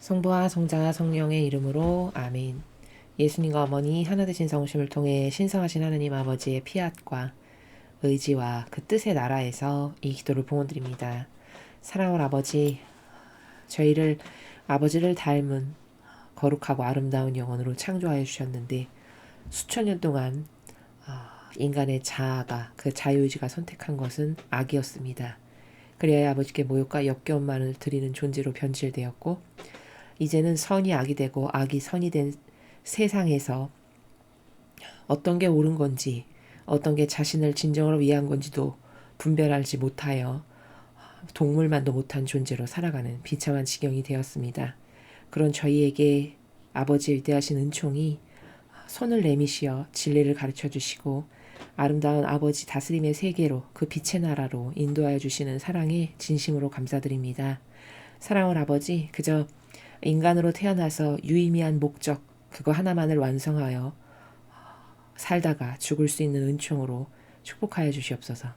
성부와 성자와 성령의 이름으로 아멘. 예수님과 어머니 하나 되신 성심을 통해 신성하신 하나님 아버지의 피앗과 의지와 그 뜻의 나라에서 이 기도를 봉헌드립니다. 사랑하는 아버지, 저희를 아버지를 닮은 거룩하고 아름다운 영혼으로 창조하여 주셨는데 수천 년 동안 인간의 자아가 그 자유의지가 선택한 것은 악이었습니다. 그리하여 아버지께 모욕과 역겨움만을 드리는 존재로 변질되었고 이제는 선이 악이 되고 악이 선이 된 세상에서 어떤 게 옳은 건지 어떤 게 자신을 진정으로 위한 건지도 분별하지 못하여 동물만도 못한 존재로 살아가는 비참한 지경이 되었습니다. 그런 저희에게 아버지의 위대하신 은총이 손을 내미시어 진리를 가르쳐 주시고 아름다운 아버지 다스림의 세계로 그 빛의 나라로 인도하여 주시는 사랑에 진심으로 감사드립니다. 사랑하는 아버지, 그저 인간으로 태어나서 유의미한 목적 그거 하나만을 완성하여 살다가 죽을 수 있는 은총으로 축복하여 주시옵소서.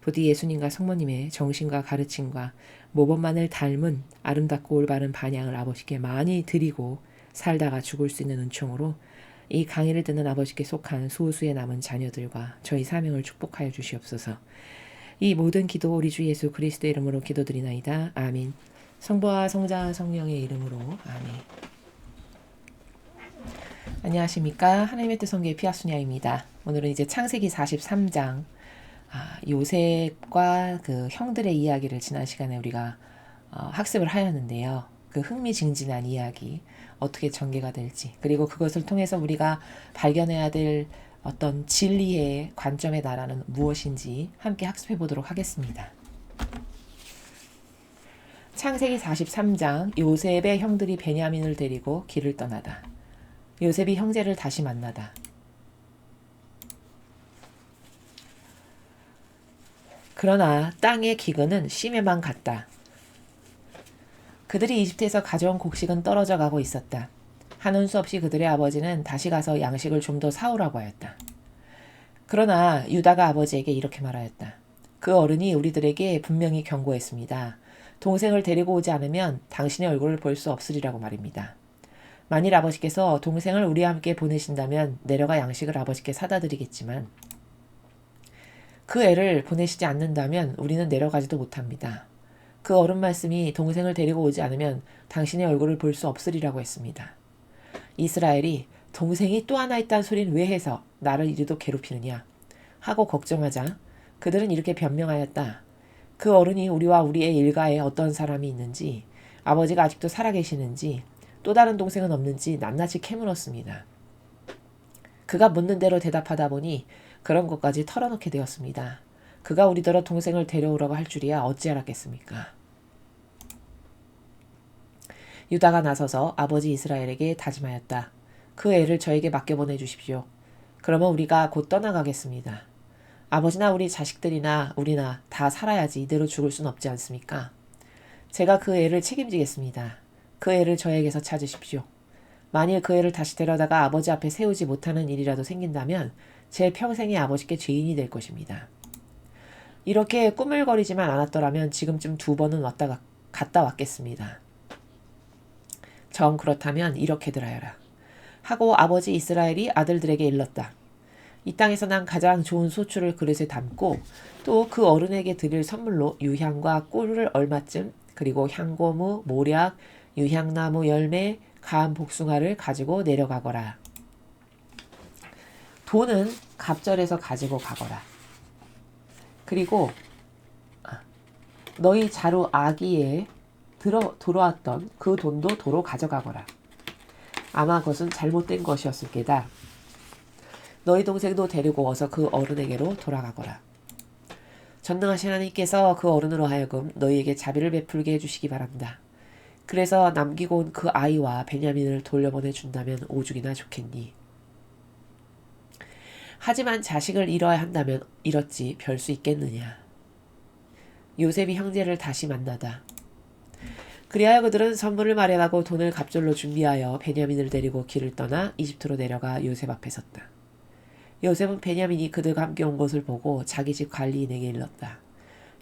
부디 예수님과 성모님의 정신과 가르침과 모범만을 닮은 아름답고 올바른 반향을 아버지께 많이 드리고 살다가 죽을 수 있는 은총으로 이 강의를 듣는 아버지께 속한 소수의 남은 자녀들과 저희 사명을 축복하여 주시옵소서. 이 모든 기도 우리 주 예수 그리스도의 이름으로 기도드리나이다. 아멘. 성부와 성자와 성령의 이름으로 아멘. 안녕하십니까. 하나님의 뜻 성교의 피아수냐입니다. 오늘은 이제 창세기 43장 요셉과 그 형들의 이야기를 지난 시간에 우리가 학습을 하였는데요. 그 흥미진진한 이야기 어떻게 전개가 될지 그리고 그것을 통해서 우리가 발견해야 될 어떤 진리의 관점의 나라는 무엇인지 함께 학습해 보도록 하겠습니다. 창세기 43장 요셉의 형들이 베냐민을 데리고 길을 떠나다. 요셉이 형제를 다시 만나다. 그러나 땅의 기근은 심해만 갔다. 그들이 이집트에서 가져온 곡식은 떨어져 가고 있었다. 하는 수 없이 그들의 아버지는 다시 가서 양식을 좀 더 사오라고 하였다. 그러나 유다가 아버지에게 이렇게 말하였다. 그 어른이 우리들에게 분명히 경고했습니다. 동생을 데리고 오지 않으면 당신의 얼굴을 볼 수 없으리라고 말입니다. 만일 아버지께서 동생을 우리와 함께 보내신다면 내려가 양식을 아버지께 사다 드리겠지만 그 애를 보내시지 않는다면 우리는 내려가지도 못합니다. 그 어른 말씀이 동생을 데리고 오지 않으면 당신의 얼굴을 볼 수 없으리라고 했습니다. 이스라엘이 동생이 또 하나 있다는 소리는 왜 해서 나를 이리도 괴롭히느냐 하고 걱정하자 그들은 이렇게 변명하였다. 그 어른이 우리와 우리의 일가에 어떤 사람이 있는지 아버지가 아직도 살아계시는지 또 다른 동생은 없는지 낱낱이 캐물었습니다. 그가 묻는 대로 대답하다 보니 그런 것까지 털어놓게 되었습니다. 그가 우리더러 동생을 데려오라고 할 줄이야 어찌 알았겠습니까? 유다가 나서서 아버지 이스라엘에게 다짐하였다. 그 애를 저에게 맡겨보내 주십시오. 그러면 우리가 곧 떠나가겠습니다. 아버지나 우리 자식들이나 우리나 다 살아야지 이대로 죽을 순 없지 않습니까? 제가 그 애를 책임지겠습니다. 그 애를 저에게서 찾으십시오. 만일 그 애를 다시 데려다가 아버지 앞에 세우지 못하는 일이라도 생긴다면 제 평생에 아버지께 죄인이 될 것입니다. 이렇게 꾸물거리지만 않았더라면 지금쯤 2번은 갔다 왔겠습니다. 정 그렇다면 이렇게들 하여라. 하고 아버지 이스라엘이 아들들에게 일렀다. 이 땅에서 난 가장 좋은 소출을 그릇에 담고 또 그 어른에게 드릴 선물로 유향과 꿀을 얼마쯤 그리고 향고무, 모략, 유향나무 열매, 감 복숭아를 가지고 내려가거라. 돈은 갑절에서 가지고 가거라. 그리고 너희 자루 아기에 들어왔던 그 돈도 도로 가져가거라. 아마 그것은 잘못된 것이었을 게다. 너희 동생도 데리고 어서 그 어른에게로 돌아가거라. 전능하신 하나님께서 그 어른으로 하여금 너희에게 자비를 베풀게 해주시기 바란다. 그래서 남기고 온 그 아이와 베냐민을 돌려보내준다면 오죽이나 좋겠니. 하지만 자식을 잃어야 한다면 잃었지 별 수 있겠느냐. 요셉이 형제를 다시 만나다. 그리하여 그들은 선물을 마련하고 돈을 갑절로 준비하여 베냐민을 데리고 길을 떠나 이집트로 내려가 요셉 앞에 섰다. 요셉은 베냐민이 그들과 함께 온 것을 보고 자기 집 관리인에게 일렀다.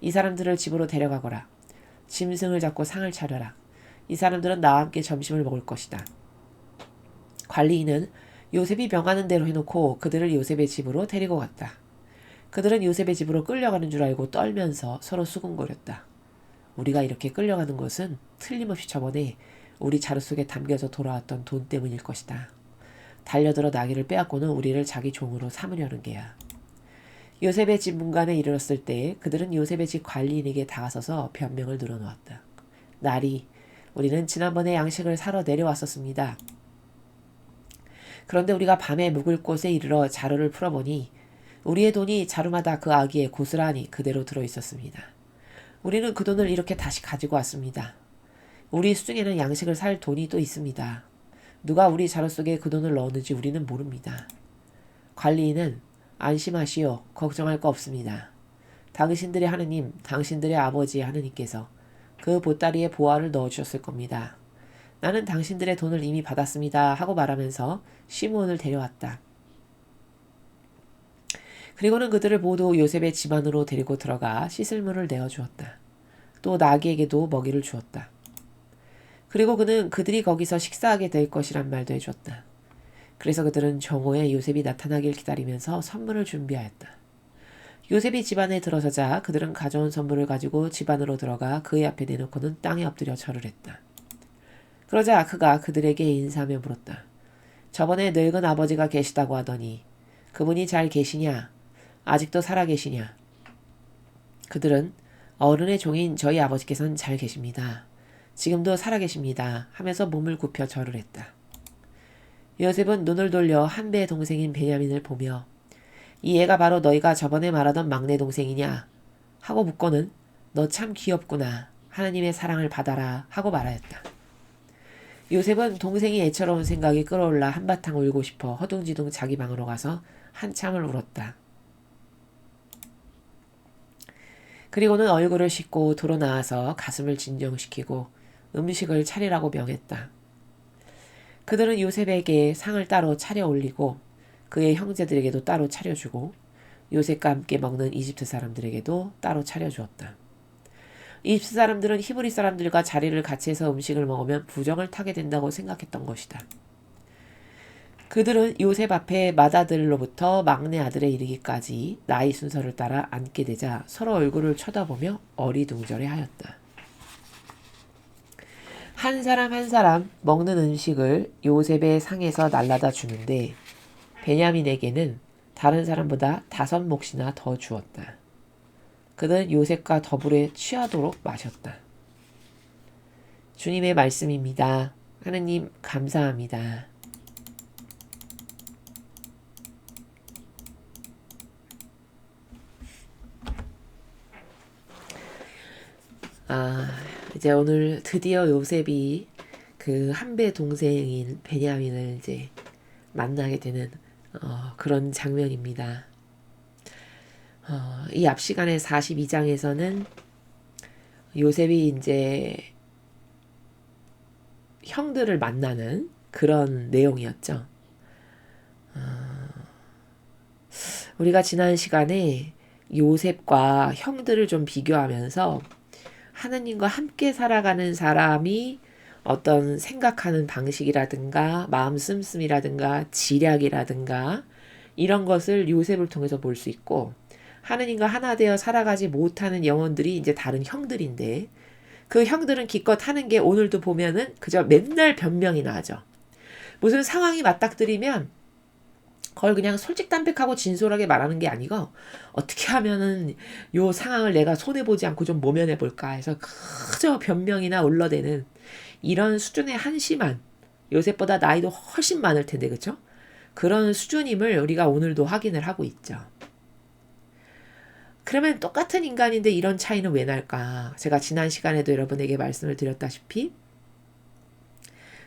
이 사람들을 집으로 데려가거라. 짐승을 잡고 상을 차려라. 이 사람들은 나와 함께 점심을 먹을 것이다. 관리인은 요셉이 명하는 대로 해놓고 그들을 요셉의 집으로 데리고 갔다. 그들은 요셉의 집으로 끌려가는 줄 알고 떨면서 서로 수군거렸다. 우리가 이렇게 끌려가는 것은 틀림없이 저번에 우리 자루 속에 담겨져 돌아왔던 돈 때문일 것이다. 달려들어 나귀를 빼앗고는 우리를 자기 종으로 삼으려는 게야. 요셉의 집 문간에 이르렀을 때 그들은 요셉의 집 관리인에게 다가서서 변명을 늘어놓았다. 나리, 우리는 지난번에 양식을 사러 내려왔었습니다. 그런데 우리가 밤에 묵을 곳에 이르러 자루를 풀어보니 우리의 돈이 자루마다 그 아기에 고스란히 그대로 들어있었습니다. 우리는 그 돈을 이렇게 다시 가지고 왔습니다. 우리 수중에는 양식을 살 돈이 또 있습니다. 누가 우리 자루 속에 그 돈을 넣었는지 우리는 모릅니다. 관리인은 안심하시오. 걱정할 거 없습니다. 당신들의 하느님, 당신들의 아버지의 하느님께서 그 보따리에 보화를 넣어주셨을 겁니다. 나는 당신들의 돈을 이미 받았습니다 하고 말하면서 시므온을 데려왔다. 그리고는 그들을 모두 요셉의 집 안으로 데리고 들어가 씻을 물을 내어주었다. 또 나귀에게도 먹이를 주었다. 그리고 그는 그들이 거기서 식사하게 될 것이란 말도 해주었다. 그래서 그들은 정오에 요셉이 나타나길 기다리면서 선물을 준비하였다. 요셉이 집 안에 들어서자 그들은 가져온 선물을 가지고 집 안으로 들어가 그의 앞에 내놓고는 땅에 엎드려 절을 했다. 그러자 그가 그들에게 인사하며 물었다. 저번에 늙은 아버지가 계시다고 하더니 그분이 잘 계시냐? 아직도 살아계시냐? 그들은 어른의 종인 저희 아버지께서는 잘 계십니다. 지금도 살아계십니다. 하면서 몸을 굽혀 절을 했다. 요셉은 눈을 돌려 한배의 동생인 베냐민을 보며 이 애가 바로 너희가 저번에 말하던 막내 동생이냐? 하고 묻고는 너 참 귀엽구나. 하나님의 사랑을 받아라. 하고 말하였다. 요셉은 동생이 애처로운 생각이 끌어올라 한바탕 울고 싶어 허둥지둥 자기 방으로 가서 한참을 울었다. 그리고는 얼굴을 씻고 도로 나와서 가슴을 진정시키고 음식을 차리라고 명했다. 그들은 요셉에게 상을 따로 차려 올리고 그의 형제들에게도 따로 차려주고 요셉과 함께 먹는 이집트 사람들에게도 따로 차려주었다. 이집트 사람들은 히브리 사람들과 자리를 같이 해서 음식을 먹으면 부정을 타게 된다고 생각했던 것이다. 그들은 요셉 앞에 맏아들로부터 막내 아들에 이르기까지 나이 순서를 따라 앉게 되자 서로 얼굴을 쳐다보며 어리둥절해 하였다. 한 사람 한 사람 먹는 음식을 요셉의 상에서 날라다 주는데 베냐민에게는 다른 사람보다 5몫이나 더 주었다. 그는 요셉과 더불어 취하도록 마셨다. 주님의 말씀입니다. 하느님 감사합니다. 이제 오늘 드디어 요셉이 그 한배 동생인 베냐민을 이제 만나게 되는 그런 장면입니다. 이 앞 시간에 42장에서는 요셉이 이제 형들을 만나는 그런 내용이었죠. 우리가 지난 시간에 요셉과 형들을 좀 비교하면서 하느님과 함께 살아가는 사람이 어떤 생각하는 방식이라든가 마음 씀씀이라든가 지략이라든가 이런 것을 요셉을 통해서 볼 수 있고 하느님과 하나 되어 살아가지 못하는 영혼들이 이제 다른 형들인데 그 형들은 기껏 하는 게 오늘도 보면은 그저 맨날 변명이나 하죠. 무슨 상황이 맞닥뜨리면 그걸 그냥 솔직담백하고 진솔하게 말하는 게 아니고 어떻게 하면은 요 상황을 내가 손해보지 않고 좀 모면해 볼까 해서 그저 변명이나 울러대는 이런 수준의 한심한 요셉보다 나이도 훨씬 많을 텐데 그쵸? 그런 수준임을 우리가 오늘도 확인을 하고 있죠. 그러면 똑같은 인간인데 이런 차이는 왜 날까? 제가 지난 시간에도 여러분에게 말씀을 드렸다시피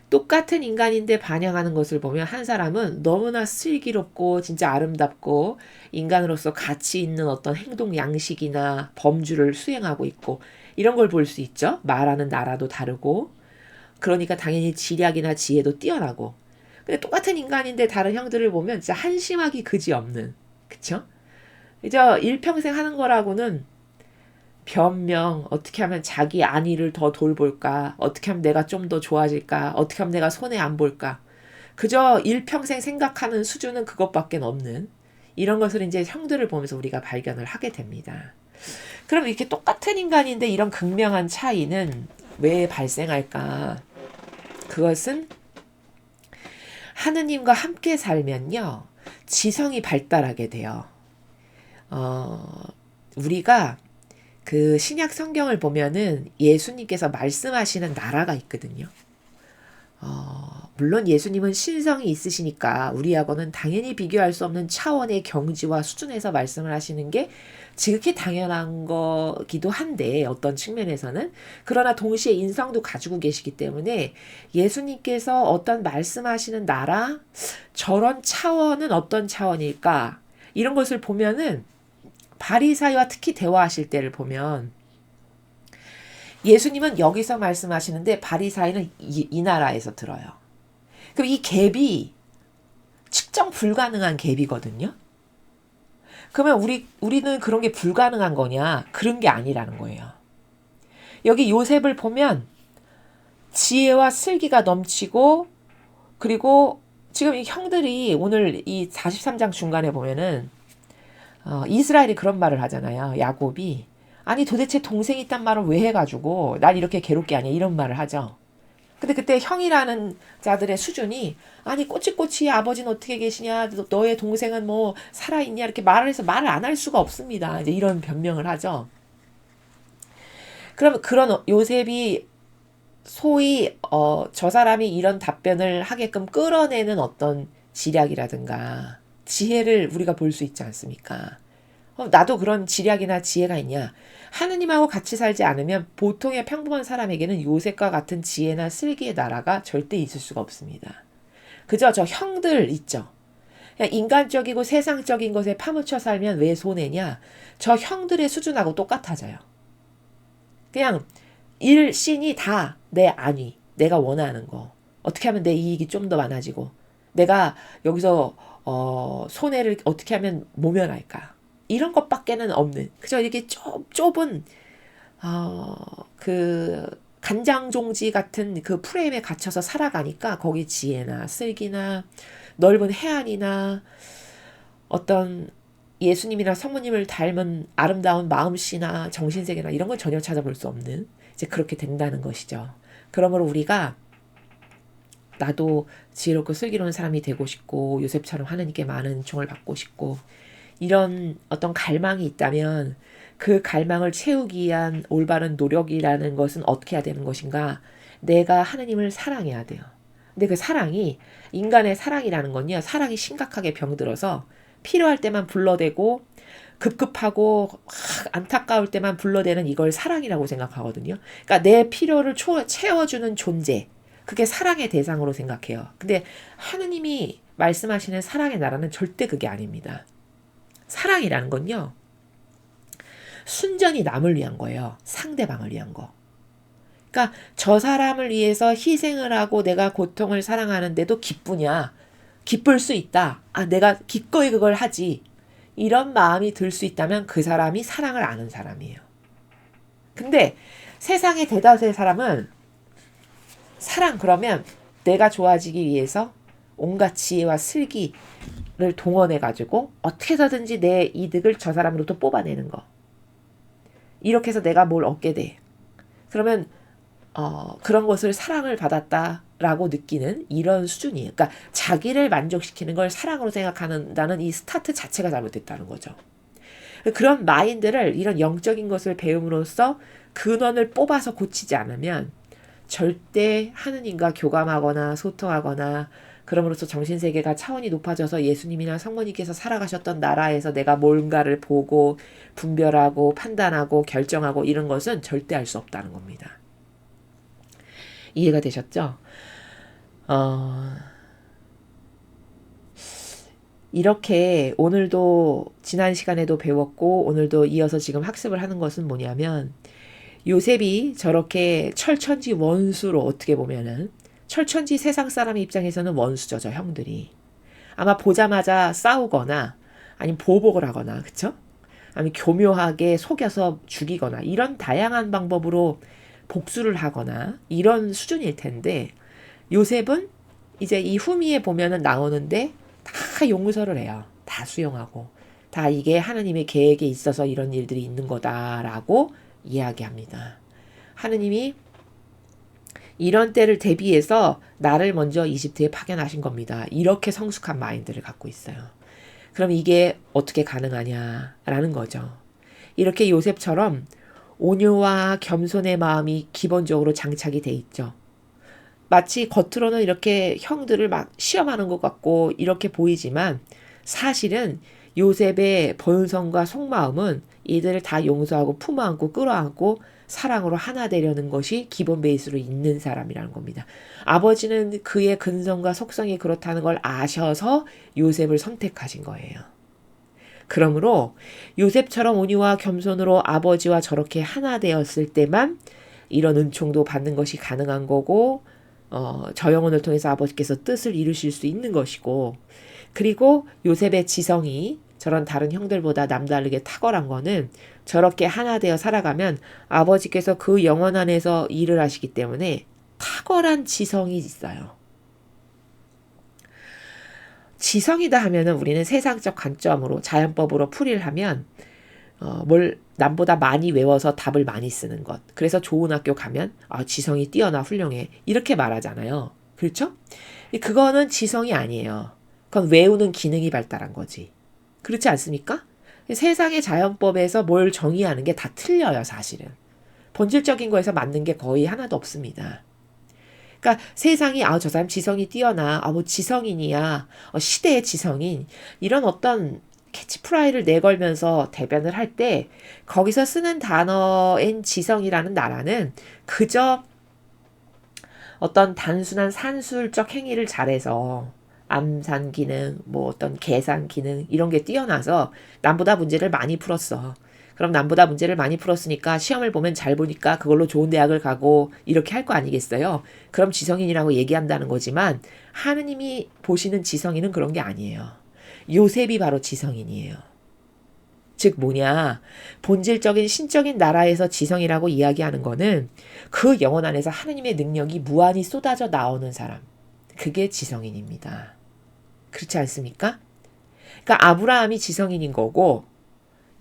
똑같은 인간인데 반영하는 것을 보면 한 사람은 너무나 슬기롭고 진짜 아름답고 인간으로서 가치 있는 어떤 행동 양식이나 범주를 수행하고 있고 이런 걸 볼 수 있죠. 말하는 나라도 다르고 그러니까 당연히 지략이나 지혜도 뛰어나고 근데 똑같은 인간인데 다른 형들을 보면 진짜 한심하기 그지없는 그쵸? 이제 일평생 하는 거라고는 변명, 어떻게 하면 자기 안위를 더 돌볼까, 어떻게 하면 내가 좀 더 좋아질까, 어떻게 하면 내가 손해 안 볼까. 그저 일평생 생각하는 수준은 그것밖에 없는 이런 것을 이제 형들을 보면서 우리가 발견을 하게 됩니다. 그럼 이렇게 똑같은 인간인데 이런 극명한 차이는 왜 발생할까? 그것은 하느님과 함께 살면요, 지성이 발달하게 돼요. 우리가 그 신약 성경을 보면은 예수님께서 말씀하시는 나라가 있거든요. 물론 예수님은 신성이 있으시니까 우리하고는 당연히 비교할 수 없는 차원의 경지와 수준에서 말씀을 하시는 게 지극히 당연한 거기도 한데, 어떤 측면에서는. 그러나 동시에 인성도 가지고 계시기 때문에 예수님께서 어떤 말씀하시는 나라, 저런 차원은 어떤 차원일까, 이런 것을 보면은 바리사이와 특히 대화하실 때를 보면 예수님은 여기서 말씀하시는데 바리사이는 이 나라에서 들어요. 그럼 이 갭이 측정 불가능한 갭이거든요. 그러면 우리는 그런 게 불가능한 거냐? 그런 게 아니라는 거예요. 여기 요셉을 보면 지혜와 슬기가 넘치고, 그리고 지금 이 형들이 오늘 이 43장 중간에 보면은 이스라엘이 그런 말을 하잖아요. 야곱이 아니 도대체 동생이 있단 말을 왜 해가지고 날 이렇게 괴롭게 하냐, 이런 말을 하죠. 근데 그때 형이라는 자들의 수준이 아니 꼬치꼬치 아버지는 어떻게 계시냐, 너의 동생은 뭐 살아있냐, 이렇게 말을 해서 말을 안 할 수가 없습니다. 이제 이런 변명을 하죠. 그러면 그런 요셉이 소위 저 사람이 이런 답변을 하게끔 끌어내는 어떤 지략이라든가 지혜를 우리가 볼 수 있지 않습니까? 나도 그런 지략이나 지혜가 있냐? 하느님하고 같이 살지 않으면 보통의 평범한 사람에게는 요셉과 같은 지혜나 슬기의 나라가 절대 있을 수가 없습니다. 그저 저 형들 있죠. 그냥 인간적이고 세상적인 것에 파묻혀 살면 왜 손해냐? 저 형들의 수준하고 똑같아져요. 그냥 일신이 다 내 안위, 내가 원하는 거, 어떻게 하면 내 이익이 좀 더 많아지고, 내가 여기서 손해를 어떻게 하면 모면할까, 이런 것밖에는 없는, 그저 이렇게 좁은 그 간장종지 같은 그 프레임에 갇혀서 살아가니까 거기 지혜나 슬기나 넓은 해안이나 어떤 예수님이나 성모님을 닮은 아름다운 마음씨나 정신세계나 이런 걸 전혀 찾아볼 수 없는, 이제 그렇게 된다는 것이죠. 그러므로 우리가 나도 지혜롭고 슬기로운 사람이 되고 싶고 요셉처럼 하느님께 많은 은총을 받고 싶고, 이런 어떤 갈망이 있다면 그 갈망을 채우기 위한 올바른 노력이라는 것은 어떻게 해야 되는 것인가? 내가 하느님을 사랑해야 돼요. 근데 그 사랑이, 인간의 사랑이라는 건요, 사랑이 심각하게 병들어서 필요할 때만 불러대고 급급하고 안타까울 때만 불러대는 이걸 사랑이라고 생각하거든요. 그러니까 내 필요를 채워주는 존재, 그게 사랑의 대상으로 생각해요. 근데 하느님이 말씀하시는 사랑의 나라는 절대 그게 아닙니다. 사랑이라는 건요, 순전히 남을 위한 거예요. 상대방을 위한 거. 그러니까 저 사람을 위해서 희생을 하고 내가 고통을 사랑하는데도 기쁘냐? 기쁠 수 있다. 내가 기꺼이 그걸 하지. 이런 마음이 들 수 있다면 그 사람이 사랑을 아는 사람이에요. 근데 세상의 대다수의 사람은 사랑 그러면 내가 좋아지기 위해서 온갖 지혜와 슬기를 동원해가지고 어떻게 해서든지 내 이득을 저 사람으로부터 뽑아내는 거. 이렇게 해서 내가 뭘 얻게 돼. 그러면 그런 것을 사랑을 받았다라고 느끼는 이런 수준이에요. 그러니까 자기를 만족시키는 걸 사랑으로 생각한다는 이 스타트 자체가 잘못됐다는 거죠. 그런 마인드를, 이런 영적인 것을 배움으로써 근원을 뽑아서 고치지 않으면 절대 하느님과 교감하거나 소통하거나, 그럼으로써 정신세계가 차원이 높아져서 예수님이나 성모님께서 살아가셨던 나라에서 내가 뭔가를 보고 분별하고 판단하고 결정하고 이런 것은 절대 할 수 없다는 겁니다. 이해가 되셨죠? 이렇게 오늘도 지난 시간에도 배웠고 오늘도 이어서 지금 학습을 하는 것은 뭐냐면, 요셉이 저렇게 철천지 원수로, 어떻게 보면은 철천지 세상 사람의 입장에서는 원수죠. 저 형들이 아마 보자마자 싸우거나 아니면 보복을 하거나, 그쵸? 아니면 교묘하게 속여서 죽이거나 이런 다양한 방법으로 복수를 하거나 이런 수준일 텐데, 요셉은 이제 이 후미에 보면은 나오는데 다 용서를 해요. 다 수용하고 다 이게 하나님의 계획에 있어서 이런 일들이 있는 거다라고 이야기합니다. 하느님이 이런 때를 대비해서 나를 먼저 이집트에 파견하신 겁니다. 이렇게 성숙한 마인드를 갖고 있어요. 그럼 이게 어떻게 가능하냐라는 거죠. 이렇게 요셉처럼 온유와 겸손의 마음이 기본적으로 장착이 돼 있죠. 마치 겉으로는 이렇게 형들을 막 시험하는 것 같고 이렇게 보이지만, 사실은 요셉의 본성과 속마음은 이들을 다 용서하고 품어안고 끌어안고 사랑으로 하나 되려는 것이 기본 베이스로 있는 사람이라는 겁니다. 아버지는 그의 근성과 속성이 그렇다는 걸 아셔서 요셉을 선택하신 거예요. 그러므로 요셉처럼 온유와 겸손으로 아버지와 저렇게 하나 되었을 때만 이런 은총도 받는 것이 가능한 거고, 저 영혼을 통해서 아버지께서 뜻을 이루실 수 있는 것이고, 그리고 요셉의 지성이 저런 다른 형들보다 남다르게 탁월한 거는 저렇게 하나 되어 살아가면 아버지께서 그 영혼 안에서 일을 하시기 때문에 탁월한 지성이 있어요. 지성이다 하면은 우리는 세상적 관점으로 자연법으로 풀이를 하면 뭘 남보다 많이 외워서 답을 많이 쓰는 것. 그래서 좋은 학교 가면 지성이 뛰어나 훌륭해. 이렇게 말하잖아요. 그렇죠? 그거는 지성이 아니에요. 그건 외우는 기능이 발달한 거지. 그렇지 않습니까? 세상의 자연법에서 뭘 정의하는 게 다 틀려요, 사실은. 본질적인 거에서 맞는 게 거의 하나도 없습니다. 그러니까 세상이 저 사람 지성이 뛰어나, 뭐 지성인이야, 시대의 지성인, 이런 어떤 캐치프라이를 내걸면서 대변을 할 때 거기서 쓰는 단어인 지성이라는 나라는 그저 어떤 단순한 산술적 행위를 잘해서 암산 기능, 뭐 어떤 계산 기능 이런 게 뛰어나서 남보다 문제를 많이 풀었어. 그럼 남보다 문제를 많이 풀었으니까 시험을 보면 잘 보니까 그걸로 좋은 대학을 가고 이렇게 할 거 아니겠어요? 그럼 지성인이라고 얘기한다는 거지만, 하느님이 보시는 지성인은 그런 게 아니에요. 요셉이 바로 지성인이에요. 즉 뭐냐, 본질적인 신적인 나라에서 지성이라고 이야기하는 거는 그 영혼 안에서 하느님의 능력이 무한히 쏟아져 나오는 사람, 그게 지성인입니다. 그렇지 않습니까? 그러니까 아브라함이 지성인인 거고,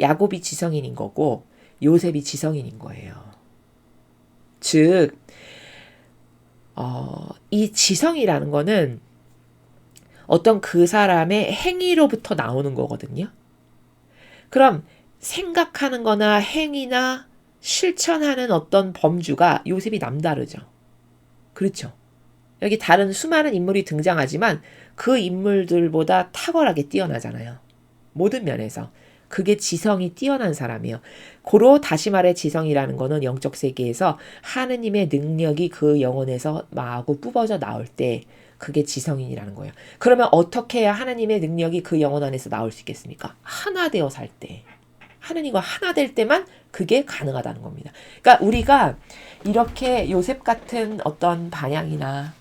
야곱이 지성인인 거고, 요셉이 지성인인 거예요. 즉, 이 지성이라는 거는 어떤 그 사람의 행위로부터 나오는 거거든요. 그럼 생각하는 거나 행위나 실천하는 어떤 범주가 요셉이 남다르죠. 그렇죠. 여기 다른 수많은 인물이 등장하지만 그 인물들보다 탁월하게 뛰어나잖아요. 모든 면에서. 그게 지성이 뛰어난 사람이에요. 고로 다시 말해 지성이라는 거는 영적 세계에서 하느님의 능력이 그 영혼에서 마구 뿜어져 나올 때 그게 지성인이라는 거예요. 그러면 어떻게 해야 하나님의 능력이 그 영혼 안에서 나올 수 있겠습니까? 하나 되어 살 때. 하느님과 하나 될 때만 그게 가능하다는 겁니다. 그러니까 우리가 이렇게 요셉 같은 어떤 방향이나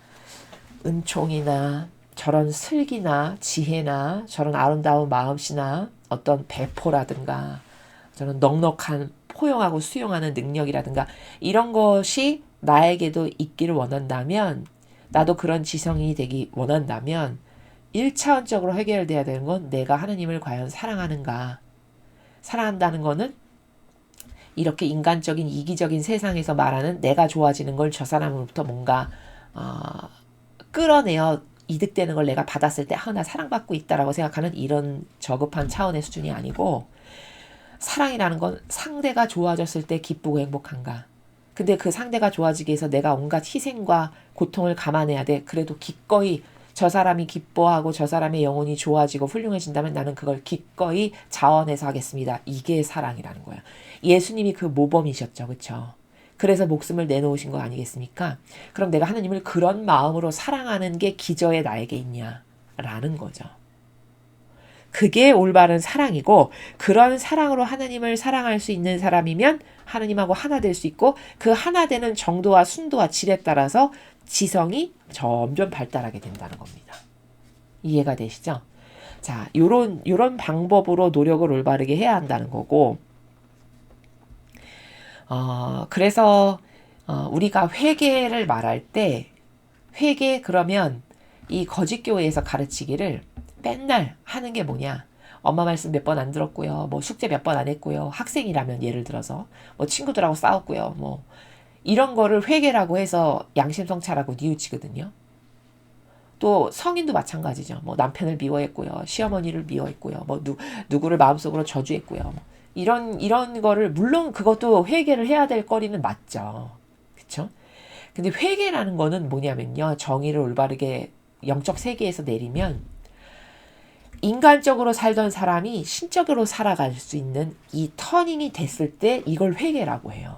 은총이나 저런 슬기나 지혜나 저런 아름다운 마음씨나 어떤 배포라든가 저런 넉넉한 포용하고 수용하는 능력이라든가 이런 것이 나에게도 있기를 원한다면, 나도 그런 지성이 되기 원한다면 1차원적으로 해결돼야 되는 건 내가 하느님을 과연 사랑하는가. 사랑한다는 거는 이렇게 인간적인 이기적인 세상에서 말하는 내가 좋아지는 걸 저 사람으로부터 뭔가 끌어내어 이득되는 걸 내가 받았을 때 나 사랑받고 있다라고 생각하는 이런 저급한 차원의 수준이 아니고, 사랑이라는 건 상대가 좋아졌을 때 기쁘고 행복한가. 근데 그 상대가 좋아지기 위해서 내가 온갖 희생과 고통을 감안해야 돼. 그래도 기꺼이 저 사람이 기뻐하고 저 사람의 영혼이 좋아지고 훌륭해진다면 나는 그걸 기꺼이 자원해서 하겠습니다. 이게 사랑이라는 거야. 예수님이 그 모범이셨죠. 그렇죠? 그래서 목숨을 내놓으신 거 아니겠습니까? 그럼 내가 하나님을 그런 마음으로 사랑하는 게 기저에 나에게 있냐라는 거죠. 그게 올바른 사랑이고, 그런 사랑으로 하나님을 사랑할 수 있는 사람이면 하나님하고 하나 될 수 있고, 그 하나 되는 정도와 순도와 질에 따라서 지성이 점점 발달하게 된다는 겁니다. 이해가 되시죠? 자, 요런 방법으로 노력을 올바르게 해야 한다는 거고, 그래서, 우리가 회개를 말할 때, 회개 그러면 이 거짓교회에서 가르치기를 맨날 하는 게 뭐냐. 엄마 말씀 몇 번 안 들었고요. 뭐 숙제 몇 번 안 했고요. 학생이라면 예를 들어서 뭐 친구들하고 싸웠고요. 뭐 이런 거를 회개라고 해서 양심성찰하고 뉘우치거든요. 또 성인도 마찬가지죠. 뭐 남편을 미워했고요. 시어머니를 미워했고요. 뭐 누구를 마음속으로 저주했고요. 뭐 이런 거를 물론 그것도 회개를 해야 될 거리는 맞죠. 그쵸? 근데 회개라는 거는 뭐냐면요. 정의를 올바르게 영적 세계에서 내리면 인간적으로 살던 사람이 신적으로 살아갈 수 있는 이 터닝이 됐을 때 이걸 회개라고 해요.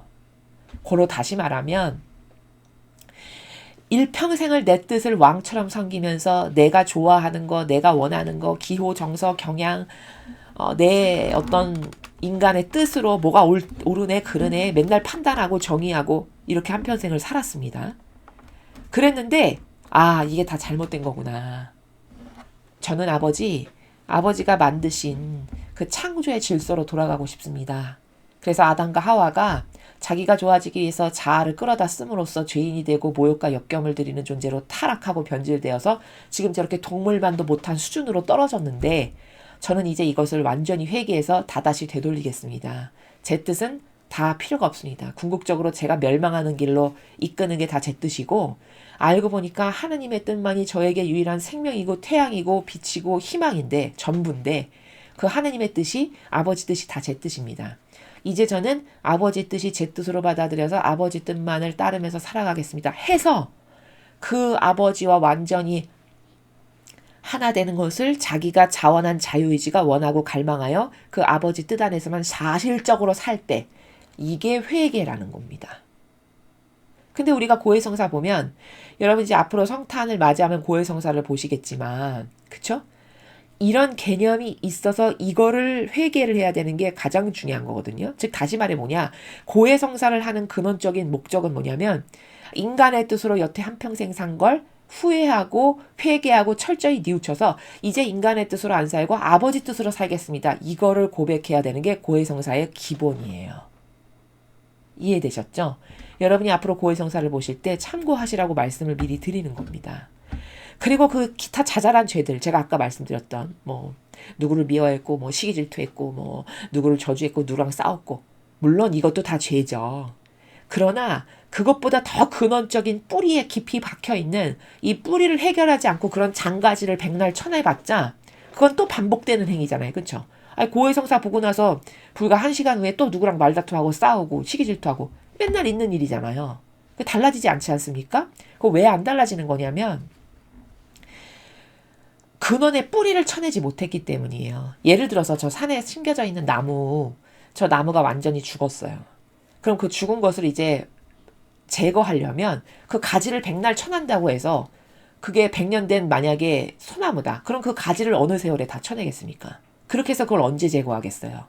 고로 다시 말하면 일평생을 내 뜻을 왕처럼 섬기면서 내가 좋아하는 거, 내가 원하는 거, 기호, 정서, 경향, 내 어떤 인간의 뜻으로 뭐가 옳으네, 그르네, 맨날 판단하고 정의하고 이렇게 한평생을 살았습니다. 그랬는데 이게 다 잘못된 거구나. 저는 아버지가 만드신 그 창조의 질서로 돌아가고 싶습니다. 그래서 아담과 하와가 자기가 좋아지기 위해서 자아를 끌어다 씀으로써 죄인이 되고 모욕과 역경을 드리는 존재로 타락하고 변질되어서 지금 저렇게 동물만도 못한 수준으로 떨어졌는데 저는 이제 이것을 완전히 회개해서 다다시 되돌리겠습니다. 제 뜻은 다 필요가 없습니다. 궁극적으로 제가 멸망하는 길로 이끄는 게 다 제 뜻이고 알고 보니까 하느님의 뜻만이 저에게 유일한 생명이고 태양이고 빛이고 희망인데 전부인데 그 하느님의 뜻이 아버지 뜻이 다 제 뜻입니다. 이제 저는 아버지 뜻이 제 뜻으로 받아들여서 아버지 뜻만을 따르면서 살아가겠습니다. 해서 그 아버지와 완전히 하나 되는 것을 자기가 자원한 자유의지가 원하고 갈망하여 그 아버지 뜻 안에서만 사실적으로 살 때 이게 회개라는 겁니다. 근데 우리가 고해성사 보면 여러분 이제 앞으로 성탄을 맞이하면 고해성사를 보시겠지만 그쵸? 이런 개념이 있어서 이거를 회개를 해야 되는 게 가장 중요한 거거든요. 즉 다시 말해 뭐냐. 고해성사를 하는 근원적인 목적은 뭐냐면 인간의 뜻으로 여태 한평생 산 걸 후회하고 회개하고 철저히 뉘우쳐서 이제 인간의 뜻으로 안 살고 아버지 뜻으로 살겠습니다. 이거를 고백해야 되는 게 고해성사의 기본이에요. 이해되셨죠? 여러분이 앞으로 고해성사를 보실 때 참고하시라고 말씀을 미리 드리는 겁니다. 그리고 그 기타 자잘한 죄들 제가 아까 말씀드렸던 뭐 누구를 미워했고 뭐 시기질투했고 뭐 누구를 저주했고 누구랑 싸웠고 물론 이것도 다 죄죠. 그러나 그것보다 더 근원적인 뿌리에 깊이 박혀있는 이 뿌리를 해결하지 않고 그런 장가지를 백날 쳐내봤자 그건 또 반복되는 행위잖아요. 그렇죠? 고해성사 보고 나서 불과 1시간 후에 또 누구랑 말다툼하고 싸우고 시기질투하고 맨날 있는 일이잖아요. 달라지지 않지 않습니까? 그거 왜 안 달라지는 거냐면 근원의 뿌리를 쳐내지 못했기 때문이에요. 예를 들어서 저 산에 심겨져 있는 나무, 저 나무가 완전히 죽었어요. 그럼 그 죽은 것을 이제 제거하려면 그 가지를 백날 쳐낸다고 해서 그게 100년 된 만약에 소나무다. 그럼 그 가지를 어느 세월에 다 쳐내겠습니까? 그렇게 해서 그걸 언제 제거하겠어요?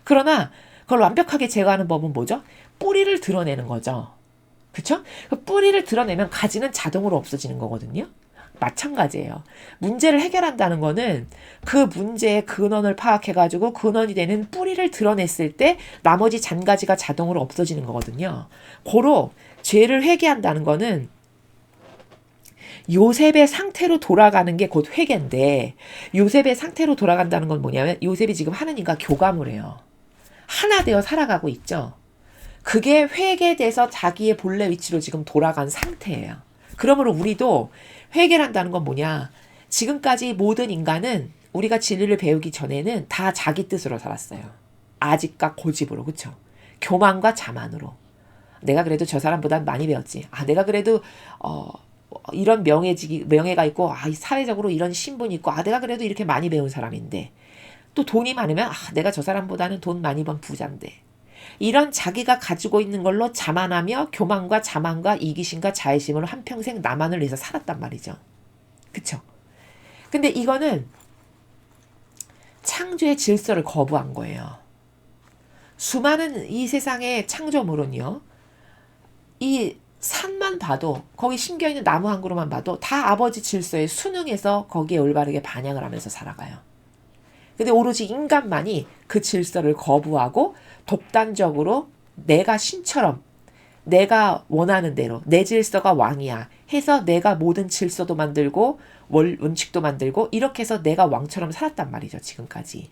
그러나 그걸 완벽하게 제거하는 법은 뭐죠? 뿌리를 드러내는 거죠. 그쵸? 그 뿌리를 드러내면 가지는 자동으로 없어지는 거거든요. 마찬가지예요. 문제를 해결한다는 거는 그 문제의 근원을 파악해가지고 근원이 되는 뿌리를 드러냈을 때 나머지 잔가지가 자동으로 없어지는 거거든요. 고로 죄를 회개한다는 거는 요셉의 상태로 돌아가는 게 곧 회개인데 요셉의 상태로 돌아간다는 건 뭐냐면 요셉이 지금 하느님과 교감을 해요. 하나 되어 살아가고 있죠. 그게 회개돼서 자기의 본래 위치로 지금 돌아간 상태예요. 그러므로 우리도 회개를 한다는 건 뭐냐. 지금까지 모든 인간은 우리가 진리를 배우기 전에는 다 자기 뜻으로 살았어요. 아집과 고집으로. 그쵸? 교만과 자만으로. 내가 그래도 저 사람보단 많이 배웠지. 내가 그래도 이런 명예가 있고 사회적으로 이런 신분이 있고 내가 그래도 이렇게 많이 배운 사람인데 또 돈이 많으면 내가 저 사람보다는 돈 많이 번 부자인데 이런 자기가 가지고 있는 걸로 자만하며 교만과 자만과 이기심과 자애심으로 한평생 나만을 위해서 살았단 말이죠. 그쵸? 근데 이거는 창조의 질서를 거부한 거예요. 수많은 이 세상의 창조물은요. 이 산만 봐도 거기 심겨있는 나무 한 그루만 봐도 다 아버지 질서에 순응해서 거기에 올바르게 반영을 하면서 살아가요. 근데 오로지 인간만이 그 질서를 거부하고 독단적으로 내가 신처럼 내가 원하는 대로 내 질서가 왕이야 해서 내가 모든 질서도 만들고 원칙도 만들고 이렇게 해서 내가 왕처럼 살았단 말이죠. 지금까지.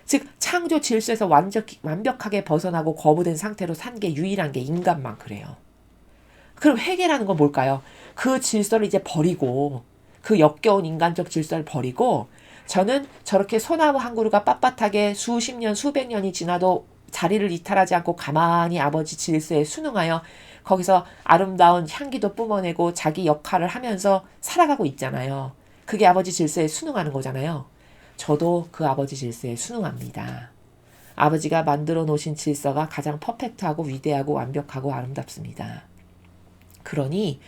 즉 창조 질서에서 완벽하게 벗어나고 거부된 상태로 산 게 유일한 게 인간만 그래요. 그럼 회개라는 건 뭘까요? 그 질서를 이제 버리고 그 역겨운 인간적 질서를 버리고 저는 저렇게 소나무 한 그루가 빳빳하게 수십 년 수백 년이 지나도 자리를 이탈하지 않고 가만히 아버지 질서에 순응하여 거기서 아름다운 향기도 뿜어내고 자기 역할을 하면서 살아가고 있잖아요. 그게 아버지 질서에 순응하는 거잖아요. 저도 그 아버지 질서에 순응합니다. 아버지가 만들어 놓으신 질서가 가장 퍼펙트하고 위대하고 완벽하고 아름답습니다. 그러니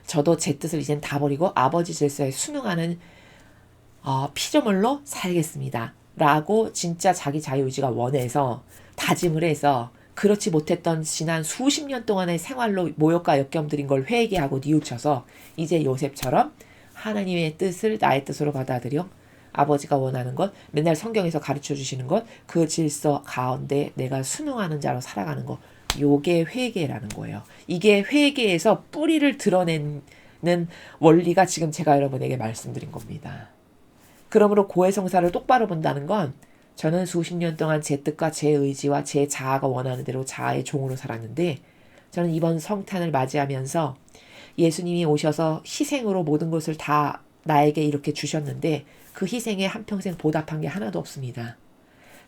저도 제 뜻을 이젠 다 버리고 아버지 질서에 순응하는 피조물로 살겠습니다. 라고 진짜 자기 자유의지가 원해서 다짐을 해서 그렇지 못했던 지난 수십 년 동안의 생활로 모욕과 역경들인 걸 회개하고 뉘우쳐서 이제 요셉처럼 하나님의 뜻을 나의 뜻으로 받아들여 아버지가 원하는 것, 맨날 성경에서 가르쳐 주시는 것, 그 질서 가운데 내가 순응하는 자로 살아가는 것, 요게 회개라는 거예요. 이게 회개에서 뿌리를 드러내는 원리가 지금 제가 여러분에게 말씀드린 겁니다. 그러므로 고해성사를 똑바로 본다는 건 저는 수십 년 동안 제 뜻과 제 의지와 제 자아가 원하는 대로 자아의 종으로 살았는데 저는 이번 성탄을 맞이하면서 예수님이 오셔서 희생으로 모든 것을 다 나에게 이렇게 주셨는데 그 희생에 한평생 보답한 게 하나도 없습니다.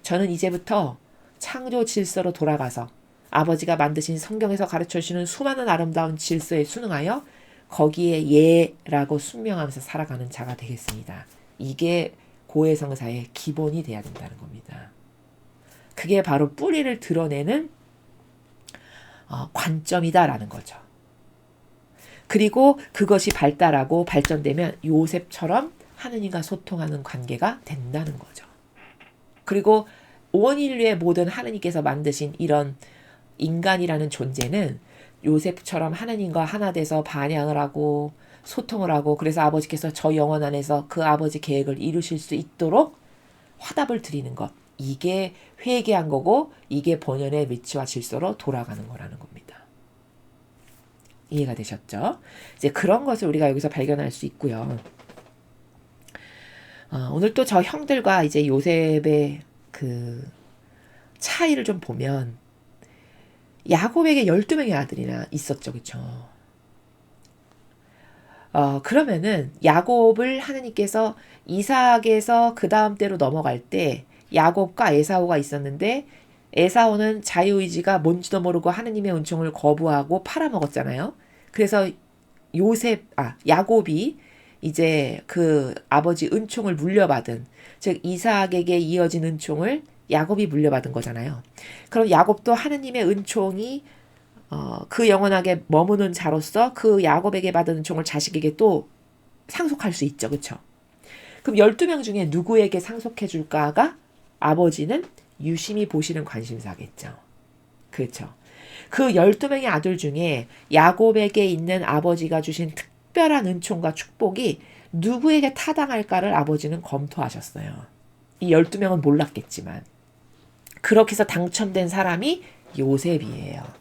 저는 이제부터 창조 질서로 돌아가서 아버지가 만드신 성경에서 가르쳐 주시는 수많은 아름다운 질서에 순응하여 거기에 예라고 순명하면서 살아가는 자가 되겠습니다. 이게 고해성사의 기본이 돼야 된다는 겁니다. 그게 바로 뿌리를 드러내는 관점이다라는 거죠. 그리고 그것이 발달하고 발전되면 요셉처럼 하느님과 소통하는 관계가 된다는 거죠. 그리고 온 인류의 모든 하느님께서 만드신 이런 인간이라는 존재는 요셉처럼 하느님과 하나 돼서 반향을 하고 소통을 하고 그래서 아버지께서 저 영혼 안에서 그 아버지 계획을 이루실 수 있도록 화답을 드리는 것. 이게 회개한 거고 이게 본연의 위치와 질서로 돌아가는 거라는 겁니다. 이해가 되셨죠? 이제 그런 것을 우리가 여기서 발견할 수 있고요. 오늘 또 저 형들과 이제 요셉의 그 차이를 좀 보면 야곱에게 12명의 아들이나 있었죠. 그렇죠? 그러면은 야곱을 하느님께서 이삭에서 그 다음 때로 넘어갈 때 야곱과 에사오가 있었는데 에사오는 자유의지가 뭔지도 모르고 하느님의 은총을 거부하고 팔아먹었잖아요. 그래서 야곱이 이제 그 아버지 은총을 물려받은, 즉 이삭에게 이어진 은총을 야곱이 물려받은 거잖아요. 그럼 야곱도 하느님의 은총이 그 영원하게 머무는 자로서 그 야곱에게 받은 은총을 자식에게 또 상속할 수 있죠. 그렇죠? 그럼 12명 중에 누구에게 상속해 줄까가 아버지는 유심히 보시는 관심사겠죠. 그렇죠? 그 12명의 아들 중에 야곱에게 있는 아버지가 주신 특별한 은총과 축복이 누구에게 타당할까를 아버지는 검토하셨어요. 이 12명은 몰랐겠지만 그렇게 해서 당첨된 사람이 요셉이에요.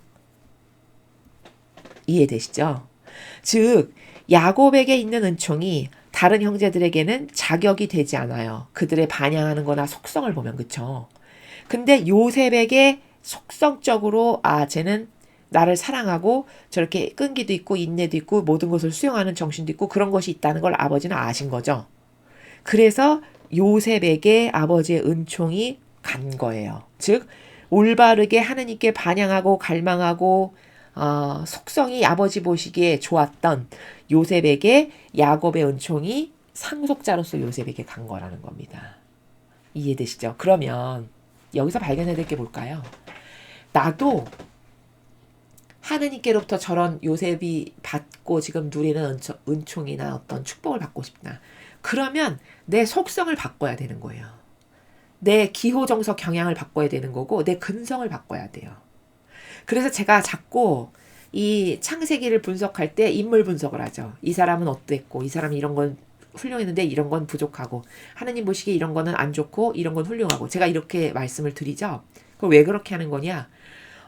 이해되시죠? 즉 야곱에게 있는 은총이 다른 형제들에게는 자격이 되지 않아요. 그들의 반향하는 거나 속성을 보면. 그쵸? 근데 요셉에게 속성적으로 쟤는 나를 사랑하고 저렇게 끈기도 있고 인내도 있고 모든 것을 수용하는 정신도 있고 그런 것이 있다는 걸 아버지는 아신 거죠. 그래서 요셉에게 아버지의 은총이 간 거예요. 즉 올바르게 하느님께 반향하고 갈망하고 속성이 아버지 보시기에 좋았던 요셉에게 야곱의 은총이 상속자로서 요셉에게 간 거라는 겁니다. 이해되시죠? 그러면 여기서 발견해야 될 게 뭘까요? 나도 하느님께로부터 저런 요셉이 받고 지금 누리는 은총이나 어떤 축복을 받고 싶다. 그러면 내 속성을 바꿔야 되는 거예요. 내 기호정석 경향을 바꿔야 되는 거고 내 근성을 바꿔야 돼요. 그래서 제가 자꾸 이 창세기를 분석할 때 인물 분석을 하죠. 이 사람은 어땠고 이 사람이 이런 건 훌륭했는데 이런 건 부족하고 하느님 보시기에 이런 거는 안 좋고 이런 건 훌륭하고 제가 이렇게 말씀을 드리죠. 그걸 왜 그렇게 하는 거냐?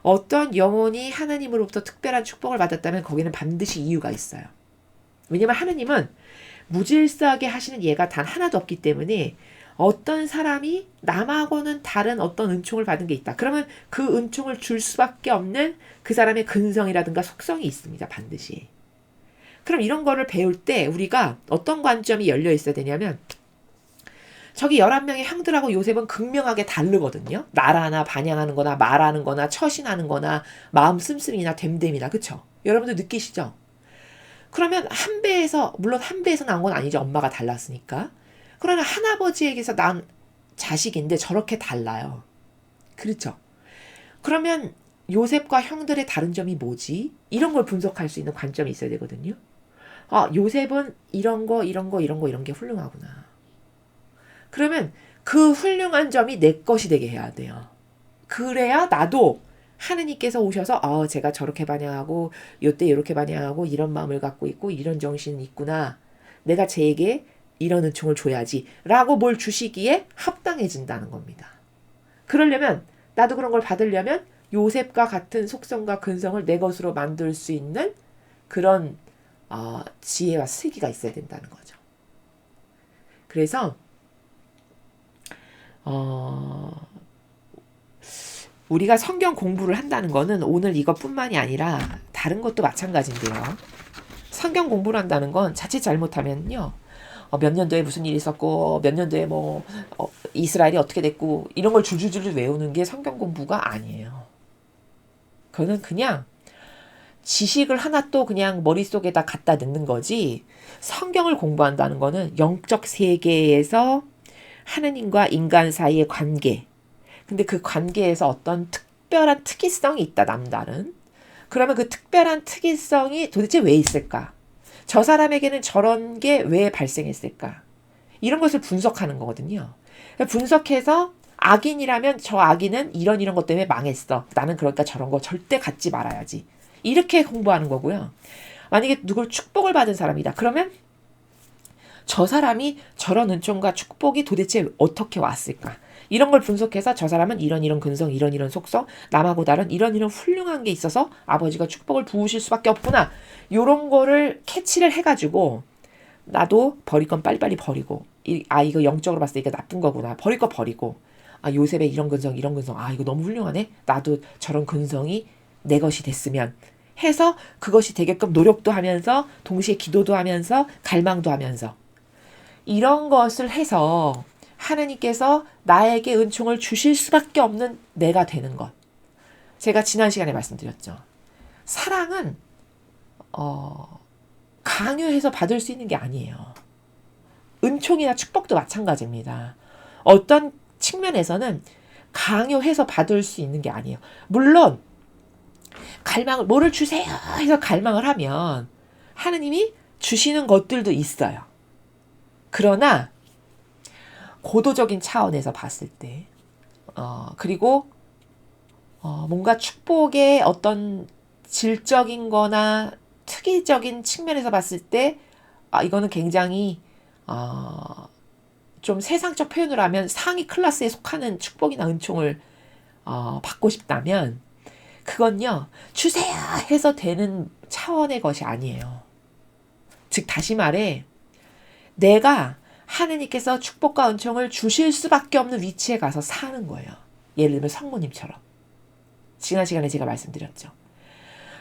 어떤 영혼이 하나님으로부터 특별한 축복을 받았다면 거기는 반드시 이유가 있어요. 왜냐면 하느님은 무질서하게 하시는 예가 단 하나도 없기 때문에 어떤 사람이 남하고는 다른 어떤 은총을 받은 게 있다. 그러면 그 은총을 줄 수밖에 없는 그 사람의 근성이라든가 속성이 있습니다. 반드시. 그럼 이런 거를 배울 때 우리가 어떤 관점이 열려 있어야 되냐면 저기 11명의 형들하고 요셉은 극명하게 다르거든요. 나라나 반향하는 거나 말하는 거나 처신하는 거나 마음 씀씀이나 됨됨이나 그쵸? 여러분들 느끼시죠? 그러면 한 배에서 물론 한 배에서 나온 건 아니죠. 엄마가 달랐으니까. 그러나 할아버지에게서 난 자식인데 저렇게 달라요. 그렇죠? 그러면 요셉과 형들의 다른 점이 뭐지? 이런 걸 분석할 수 있는 관점이 있어야 되거든요. 아, 요셉은 이런 게 훌륭하구나. 그러면 그 훌륭한 점이 내 것이 되게 해야 돼요. 그래야 나도 하느님께서 오셔서 제가 저렇게 반향하고 요때 이렇게 반향하고 이런 마음을 갖고 있고 이런 정신이 있구나. 내가 쟤에게 이런 은총을 줘야지 라고 뭘 주시기에 합당해진다는 겁니다. 그러려면 나도 그런 걸 받으려면 요셉과 같은 속성과 근성을 내 것으로 만들 수 있는 그런 지혜와 슬기가 있어야 된다는 거죠. 그래서 우리가 성경 공부를 한다는 거는 오늘 이것뿐만이 아니라 다른 것도 마찬가지인데요. 성경 공부를 한다는 건 자칫 잘못하면요. 몇 년도에 무슨 일이 있었고 몇 년도에 이스라엘이 어떻게 됐고 이런 걸 줄줄줄 외우는 게 성경 공부가 아니에요. 그거는 그냥 지식을 하나 또 그냥 머릿속에다 갖다 넣는 거지 성경을 공부한다는 거는 영적 세계에서 하느님과 인간 사이의 관계 근데 그 관계에서 어떤 특별한 특이성이 있다 남다른 그러면 그 특별한 특이성이 도대체 왜 있을까? 저 사람에게는 저런 게 왜 발생했을까? 이런 것을 분석하는 거거든요. 분석해서 악인이라면 저 악인은 이런 것 때문에 망했어. 나는 그러니까 저런 거 절대 갖지 말아야지. 이렇게 공부하는 거고요. 만약에 누굴 축복을 받은 사람이다. 그러면 저 사람이 저런 은총과 축복이 도대체 어떻게 왔을까? 이런 걸 분석해서 저 사람은 이런 근성, 이런 속성, 남하고 다른 이런 훌륭한 게 있어서 아버지가 축복을 부으실 수밖에 없구나. 이런 거를 캐치를 해가지고 나도 버릴 건 빨리빨리 버리고 이거 영적으로 봤을 때 이게 나쁜 거구나. 버릴 거 버리고 요셉의 이런 근성 이거 너무 훌륭하네. 나도 저런 근성이 내 것이 됐으면 해서 그것이 되게끔 노력도 하면서 동시에 기도도 하면서 갈망도 하면서 이런 것을 해서 하느님께서 나에게 은총을 주실 수밖에 없는 내가 되는 것. 제가 지난 시간에 말씀드렸죠. 사랑은 강요해서 받을 수 있는 게 아니에요. 은총이나 축복도 마찬가지입니다. 어떤 측면에서는 강요해서 받을 수 있는 게 아니에요. 물론 뭐를 주세요 해서 갈망을 하면 하느님이 주시는 것들도 있어요. 그러나 고도적인 차원에서 봤을 때 그리고 뭔가 축복의 어떤 질적인 거나 특이적인 측면에서 봤을 때 이거는 굉장히 좀 세상적 표현을 하면 상위 클래스에 속하는 축복이나 은총을 받고 싶다면 그건요 주세요 해서 되는 차원의 것이 아니에요. 즉 다시 말해 내가 하느님께서 축복과 은총을 주실 수밖에 없는 위치에 가서 사는 거예요. 예를 들면 성모님처럼. 지난 시간에 제가 말씀드렸죠.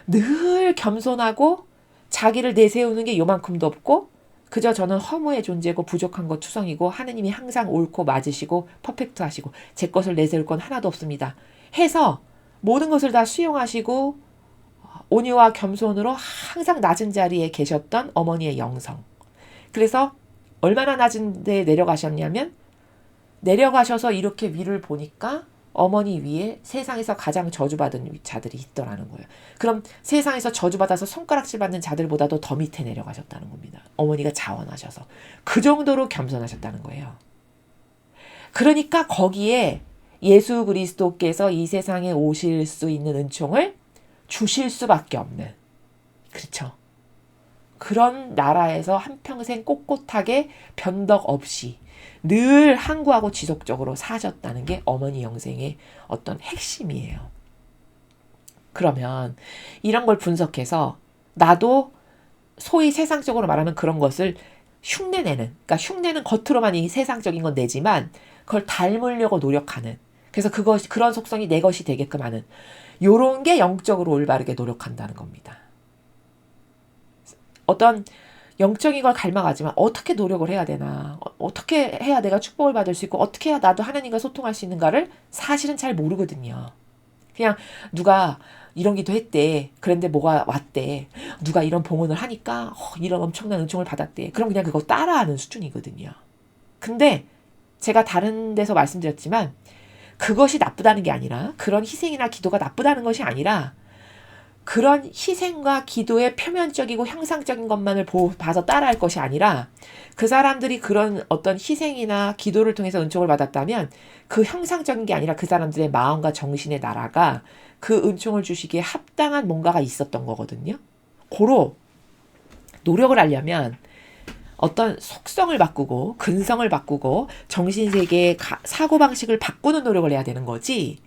늘 겸손하고 자기를 내세우는 게 요만큼도 없고 그저 저는 허무의 존재고 부족한 것 투성이고 하느님이 항상 옳고 맞으시고 퍼펙트하시고 제 것을 내세울 건 하나도 없습니다. 해서 모든 것을 다 수용하시고 온유와 겸손으로 항상 낮은 자리에 계셨던 어머니의 영성. 그래서 얼마나 낮은 데 내려가셨냐면 내려가셔서 이렇게 위를 보니까 어머니 위에 세상에서 가장 저주받은 자들이 있더라는 거예요. 그럼 세상에서 저주받아서 손가락질 받는 자들보다도 더 밑에 내려가셨다는 겁니다. 어머니가 자원하셔서. 그 정도로 겸손하셨다는 거예요. 그러니까 거기에 예수 그리스도께서 이 세상에 오실 수 있는 은총을 주실 수밖에 없는. 그렇죠. 그런 나라에서 한평생 꼿꼿하게 변덕 없이 늘 항구하고 지속적으로 사셨다는 게 어머니 영생의 어떤 핵심이에요. 그러면 이런 걸 분석해서 나도 소위 세상적으로 말하면 그런 것을 흉내내는, 그러니까 흉내는 겉으로만 이 세상적인 건 내지만 그걸 닮으려고 노력하는, 그래서 그런 속성이 내 것이 되게끔 하는, 요런 게 영적으로 올바르게 노력한다는 겁니다. 어떤 영적인 걸 갈망하지만 어떻게 노력을 해야 되나, 어떻게 해야 내가 축복을 받을 수 있고 어떻게 해야 나도 하나님과 소통할 수 있는가를 사실은 잘 모르거든요. 그냥 누가 이런 기도 했대, 그런데 뭐가 왔대, 누가 이런 봉헌을 하니까 이런 엄청난 은총을 받았대, 그럼 그냥 그거 따라하는 수준이거든요. 근데 제가 다른 데서 말씀드렸지만 그것이 나쁘다는 게 아니라, 그런 희생이나 기도가 나쁘다는 것이 아니라, 그런 희생과 기도의 표면적이고 형상적인 것만을 봐서 따라할 것이 아니라, 그 사람들이 그런 어떤 희생이나 기도를 통해서 은총을 받았다면 그 형상적인 게 아니라 그 사람들의 마음과 정신의 나라가 그 은총을 주시기에 합당한 뭔가가 있었던 거거든요. 고로 노력을 하려면 어떤 속성을 바꾸고 근성을 바꾸고 정신세계의 사고방식을 바꾸는 노력을 해야 되는 거지,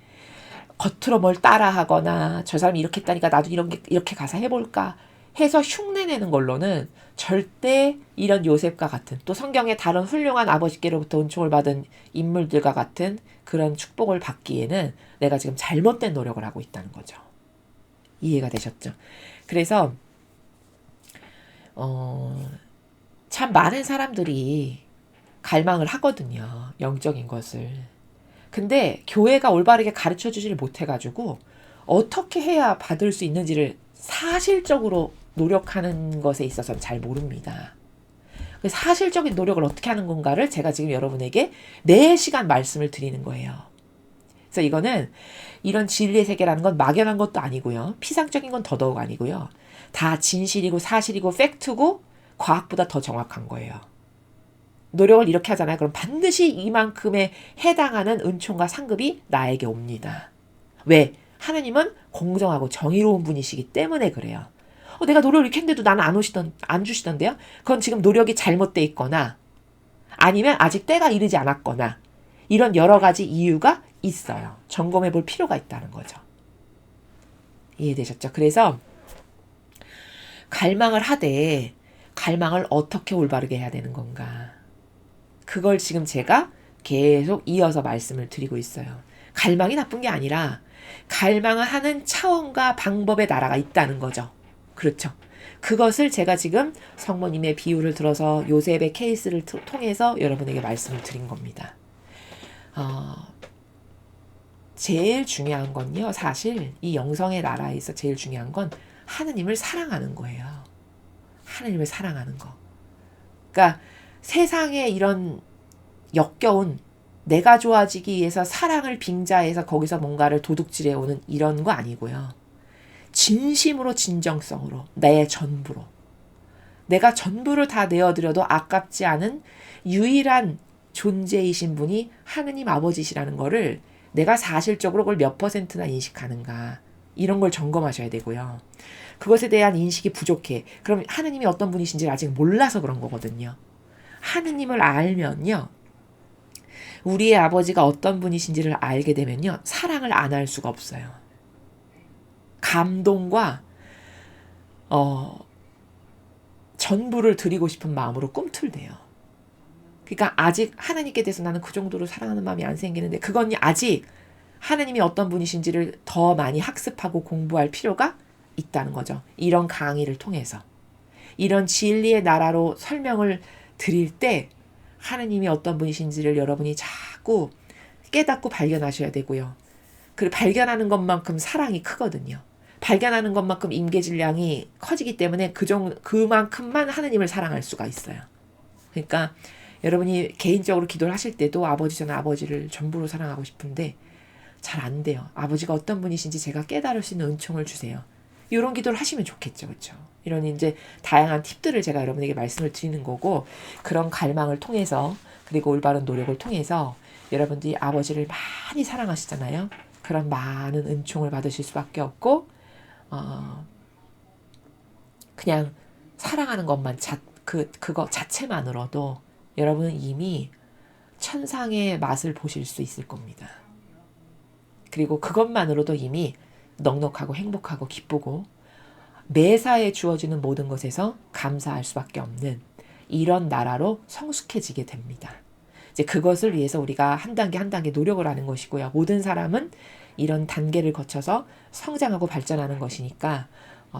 겉으로 뭘 따라하거나 저 사람이 이렇게 했다니까 나도 이렇게 가서 해볼까 해서 흉내내는 걸로는 절대 이런 요셉과 같은, 또 성경의 다른 훌륭한 아버지께로부터 은총을 받은 인물들과 같은 그런 축복을 받기에는 내가 지금 잘못된 노력을 하고 있다는 거죠. 이해가 되셨죠? 그래서 참 많은 사람들이 갈망을 하거든요, 영적인 것을. 근데 교회가 올바르게 가르쳐 주지를 못해가지고 어떻게 해야 받을 수 있는지를 사실적으로 노력하는 것에 있어서는 잘 모릅니다. 사실적인 노력을 어떻게 하는 건가를 제가 지금 여러분에게 4시간 말씀을 드리는 거예요. 그래서 이거는 이런 진리의 세계라는 건 막연한 것도 아니고요, 피상적인 건 더더욱 아니고요, 다 진실이고 사실이고 팩트고 과학보다 더 정확한 거예요. 노력을 이렇게 하잖아요. 그럼 반드시 이만큼에 해당하는 은총과 상급이 나에게 옵니다. 왜? 하느님은 공정하고 정의로운 분이시기 때문에 그래요. 내가 노력을 이렇게 했는데도 나는 안 주시던데요? 그건 지금 노력이 잘못돼 있거나 아니면 아직 때가 이르지 않았거나 이런 여러 가지 이유가 있어요. 점검해 볼 필요가 있다는 거죠. 이해되셨죠? 그래서 갈망을 하되 갈망을 어떻게 올바르게 해야 되는 건가? 그걸 지금 제가 계속 이어서 말씀을 드리고 있어요. 갈망이 나쁜 게 아니라 갈망을 하는 차원과 방법의 나라가 있다는 거죠. 그렇죠. 그것을 제가 지금 성모님의 비유를 들어서 요셉의 케이스를 통해서 여러분에게 말씀을 드린 겁니다. 제일 중요한 건요, 사실 이 영성의 나라에서 제일 중요한 건 하느님을 사랑하는 거예요. 하느님을 사랑하는 거. 그러니까 세상에 이런 역겨운, 내가 좋아지기 위해서 사랑을 빙자해서 거기서 뭔가를 도둑질해오는 이런 거 아니고요. 진심으로 진정성으로 내 전부로, 내가 전부를 다 내어드려도 아깝지 않은 유일한 존재이신 분이 하느님 아버지시라는 거를 내가 사실적으로 그걸 몇 %나 인식하는가, 이런 걸 점검하셔야 되고요. 그것에 대한 인식이 부족해. 그럼 하느님이 어떤 분이신지 아직 몰라서 그런 거거든요. 하느님을 알면요, 우리의 아버지가 어떤 분이신지를 알게 되면요, 사랑을 안 할 수가 없어요. 감동과 전부를 드리고 싶은 마음으로 꿈틀대요. 그러니까 아직 하나님께 대해서 나는 그 정도로 사랑하는 마음이 안 생기는데, 그건 아직 하나님이 어떤 분이신지를 더 많이 학습하고 공부할 필요가 있다는 거죠. 이런 강의를 통해서 이런 진리의 나라로 설명을 드릴 때 하나님이 어떤 분이신지를 여러분이 자꾸 깨닫고 발견하셔야 되고요. 그 발견하는 것만큼 사랑이 크거든요. 발견하는 것만큼 임계질량이 커지기 때문에 그만큼만 하나님을 사랑할 수가 있어요. 그러니까 여러분이 개인적으로 기도를 하실 때도 저는 아버지를 전부로 사랑하고 싶은데 잘 안 돼요. 아버지가 어떤 분이신지 제가 깨달을 수 있는 은총을 주세요. 이런 기도를 하시면 좋겠죠. 그렇죠? 이런 이제 다양한 팁들을 제가 여러분에게 말씀을 드리는 거고, 그런 갈망을 통해서, 그리고 올바른 노력을 통해서 여러분들이 아버지를 많이 사랑하시잖아요. 그런 많은 은총을 받으실 수밖에 없고, 그냥 사랑하는 것만 그거 자체만으로도 여러분은 이미 천상의 맛을 보실 수 있을 겁니다. 그리고 그것만으로도 이미 넉넉하고 행복하고 기쁘고 매사에 주어지는 모든 것에서 감사할 수밖에 없는 이런 나라로 성숙해지게 됩니다. 이제 그것을 위해서 우리가 한 단계 한 단계 노력을 하는 것이고요. 모든 사람은 이런 단계를 거쳐서 성장하고 발전하는 것이니까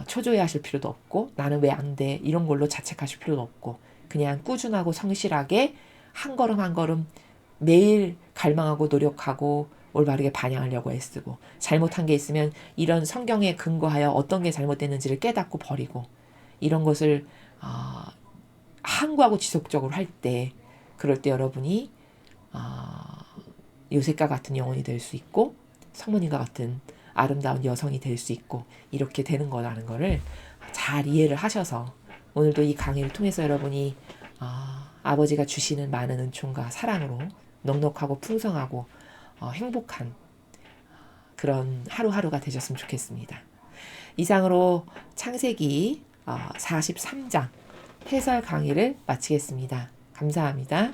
초조해하실 필요도 없고 나는 왜 안 돼 이런 걸로 자책하실 필요도 없고 그냥 꾸준하고 성실하게 한 걸음 한 걸음 매일 갈망하고 노력하고 올바르게 반영하려고 애쓰고 잘못한 게 있으면 이런 성경에 근거하여 어떤 게 잘못됐는지를 깨닫고 버리고 이런 것을 항구하고 지속적으로 할 때 그럴 때 여러분이 요셉과 같은 영혼이 될 수 있고 성모님과 같은 아름다운 여성이 될 수 있고 이렇게 되는 거라는 거를 잘 이해를 하셔서 오늘도 이 강의를 통해서 여러분이 아버지가 주시는 많은 은총과 사랑으로 넉넉하고 풍성하고 행복한 그런 하루하루가 되셨으면 좋겠습니다. 이상으로 창세기 43장 해설 강의를 마치겠습니다. 감사합니다.